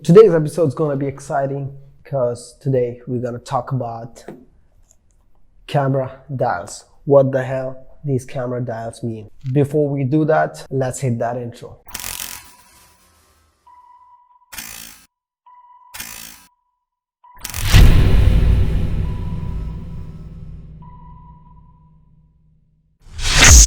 Today's episode is going to be exciting because today we're going to talk about camera dials. What the hell these camera dials mean. Before we do that, let's hit that intro.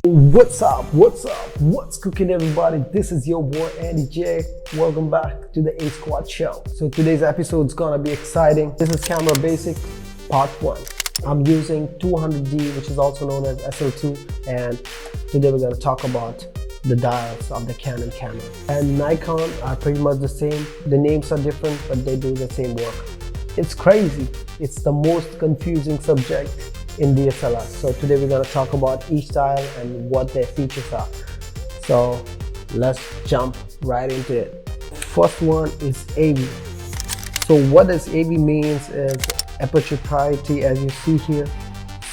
What's cooking, everybody? This is your boy Andy J. Welcome back to the A Squad show. So today's episode is gonna be exciting. This is camera basic part 1. I'm using 200D, which is also known as SL2, and today we're gonna talk about the dials of the Canon camera. And Nikon are pretty much the same. The names are different, but they do the same work. It's crazy. It's the most confusing subject in DSLR. So today we're going to talk about each dial and what their features are. So let's jump right into it. First one is AV. So what does AV means is aperture priority, as you see here.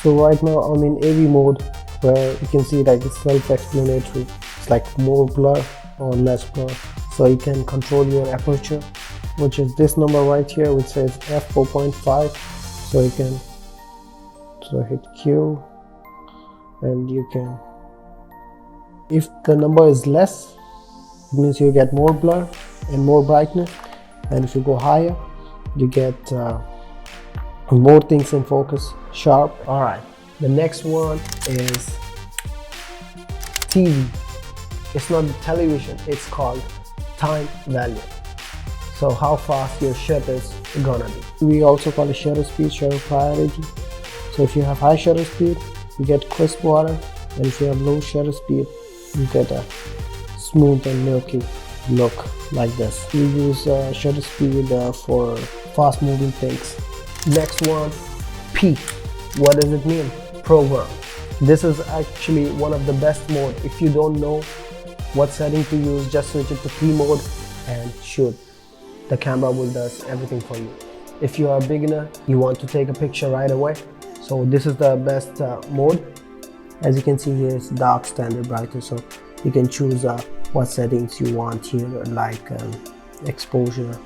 So right now I'm in AV mode, where you can see like it's self-explanatory. It's like more blur or less blur. So you can control your aperture, which is this number right here, which says f4.5. So you can hit Q, and you can, if the number is less, it means you get more blur and more brightness, and if you go higher, you get more things in focus, sharp. All right, the next one is TV. It's not the television, it's called time value. So how fast your shutter is gonna be. We also call it shutter speed, shutter priority. So if you have high shutter speed, you get crisp water, and if you have low shutter speed, you get a smooth and milky look like this. We use shutter speed for fast moving things. Next one, P. What does it mean? Program. This is actually one of the best mode. If you don't know what setting to use, just switch it to P mode and shoot. The camera will do everything for you. If you are a beginner, you want to take a picture right away, so this is the best mode. As you can see here, it's dark, standard, brightness, so you can choose what settings you want here, like exposure,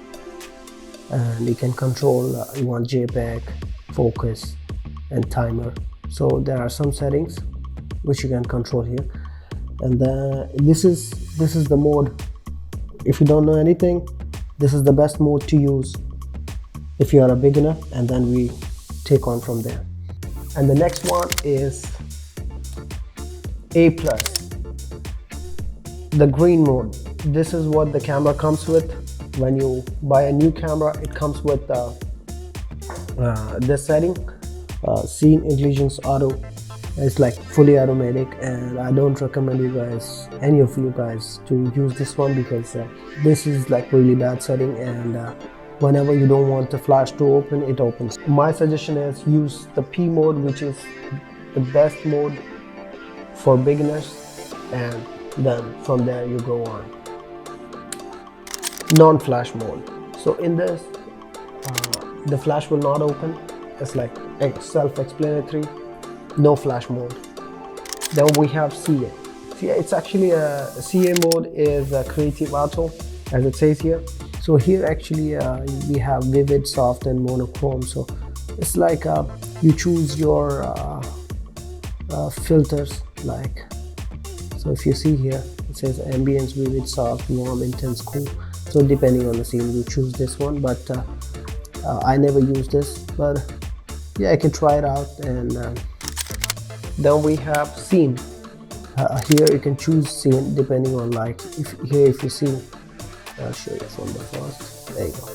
and you can control you want JPEG, focus, and timer. So there are some settings which you can control here, and this is the mode. If you don't know anything, this is the best mode to use if you are a beginner, and then we take on from there. And the next one is A+, the green mode. This is what the camera comes with. When you buy a new camera, it comes with this setting, Scene Intelligence Auto. It's like fully automatic, and I don't recommend any of you guys to use this one, because this is like really bad setting, and whenever you don't want the flash to open, it opens. My suggestion is use the P mode, which is the best mode for beginners, and then from there you go on. Non-flash mode. So in this, the flash will not open. It's like self-explanatory. No flash mode. Then we have CA. It's actually a CA mode is a creative auto, as it says here. So here actually we have vivid, soft, and monochrome. So it's like you choose your filters, like, so if you see here, it says ambience, vivid, soft, warm, intense, cool. So depending on the scene, you choose this one, but I never use this, but yeah, I can try it out. And then we have scene. Here you can choose scene depending on, like, if you see, I'll show you from the first. There you go.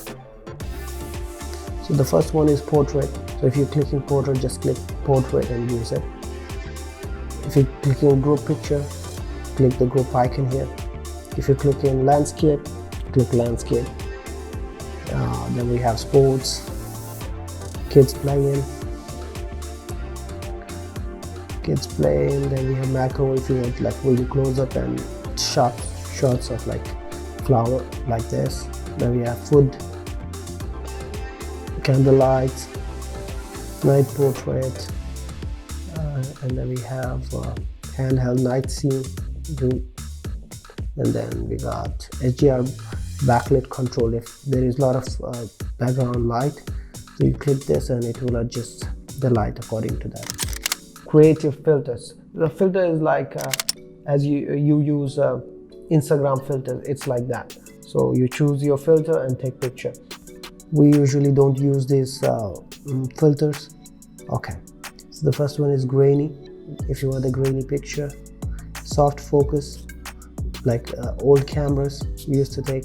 So the first one is portrait. So if you're clicking portrait, just click portrait and use it. If you're clicking group picture, click the group icon here. If you're clicking landscape, click landscape. Then we have sports, kids playing. Then we have macro, if you want like really close up and shots of like flower like this. Then we have food, candlelight, night portrait, and then we have handheld night scene, and then we got HDR backlit control. If there is a lot of background light, so you click this and it will adjust the light according to that. Creative filters. The filter is like as you use Instagram filters, it's like that. So you choose your filter and take picture. We usually don't use these filters. Okay, so the first one is grainy. If you want a grainy picture, soft focus, like old cameras we used to take.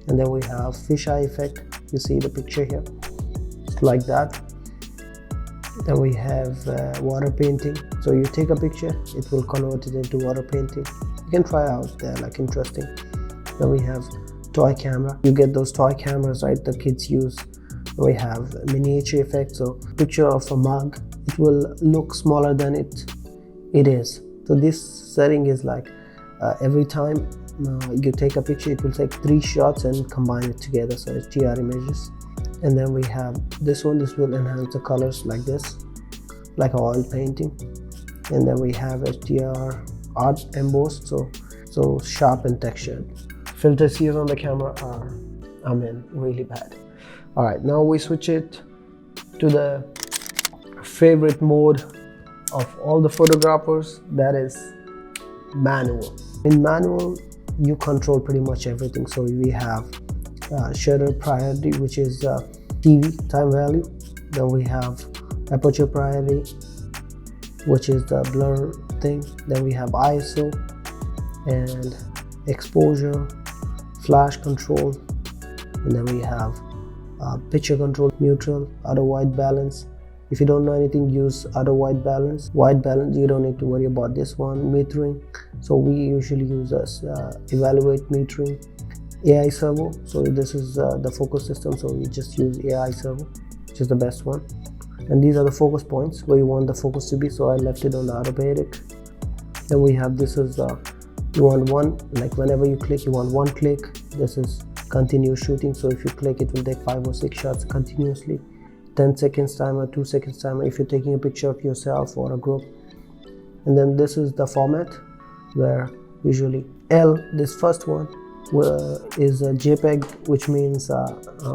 And then we have fisheye effect. You see the picture here, it's like that. Then we have water painting. So you take a picture, it will convert it into water painting. You can try out, they're like interesting. Then we have toy camera. You get those toy cameras, right, the kids use. We have miniature effect. So picture of a mug, it will look smaller than it is. So this setting is like every time you take a picture, it will take 3 shots and combine it together, so it's TR images. And then we have this one. This will enhance the colors like this, like oil painting. And then we have HDR art embossed, so sharp and textured. Filters here on the camera are, really bad. All right, now we switch it to the favorite mode of all the photographers, that is manual. In manual, you control pretty much everything. So we have shutter priority, which is TV time value. Then we have aperture priority, which is the blur thing. Then we have ISO and exposure, flash control, and then we have picture control, neutral, auto white balance. If you don't know anything, use auto white balance. White balance, you don't need to worry about this one. Metering, so we usually use evaluate metering. AI servo, so this is the focus system, so we just use AI servo, which is the best one. And these are the focus points where you want the focus to be, so I left it on the automatic. Then we have, this is you want one, like whenever you click, you want one click. This is continuous shooting, so if you click, it will take 5 or 6 shots continuously. 10 seconds timer, 2 seconds timer if you're taking a picture of yourself or a group. And then this is the format where usually L, this first one, is a JPEG, which means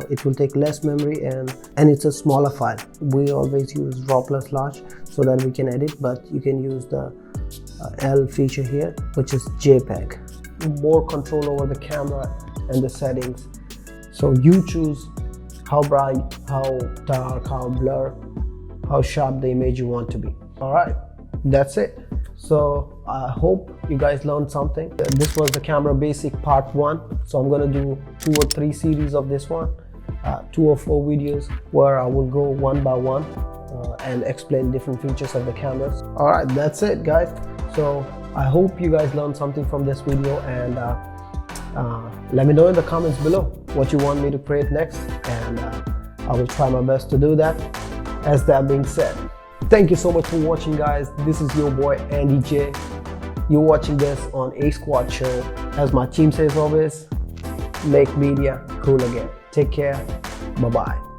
it will take less memory and it's a smaller file. We always use RAW plus large so that we can edit, but you can use the L feature here, which is JPEG. More control over the camera and the settings, so you choose how bright, how dark, how blur, how sharp the image you want to be. All right, that's it. So I hope you guys learned something. This was the camera basic part 1. So I'm gonna do 2 or 3 series of this one, 2 or 4 videos where I will go one by one and explain different features of the cameras. All right, that's it, guys. So I hope you guys learned something from this video, and let me know in the comments below what you want me to create next, and I will try my best to do that. As that being said, thank you so much for watching, guys. This is your boy Andy J. You're watching this on A Squad Show. As my team says always, make media cool again. Take care. Bye-bye.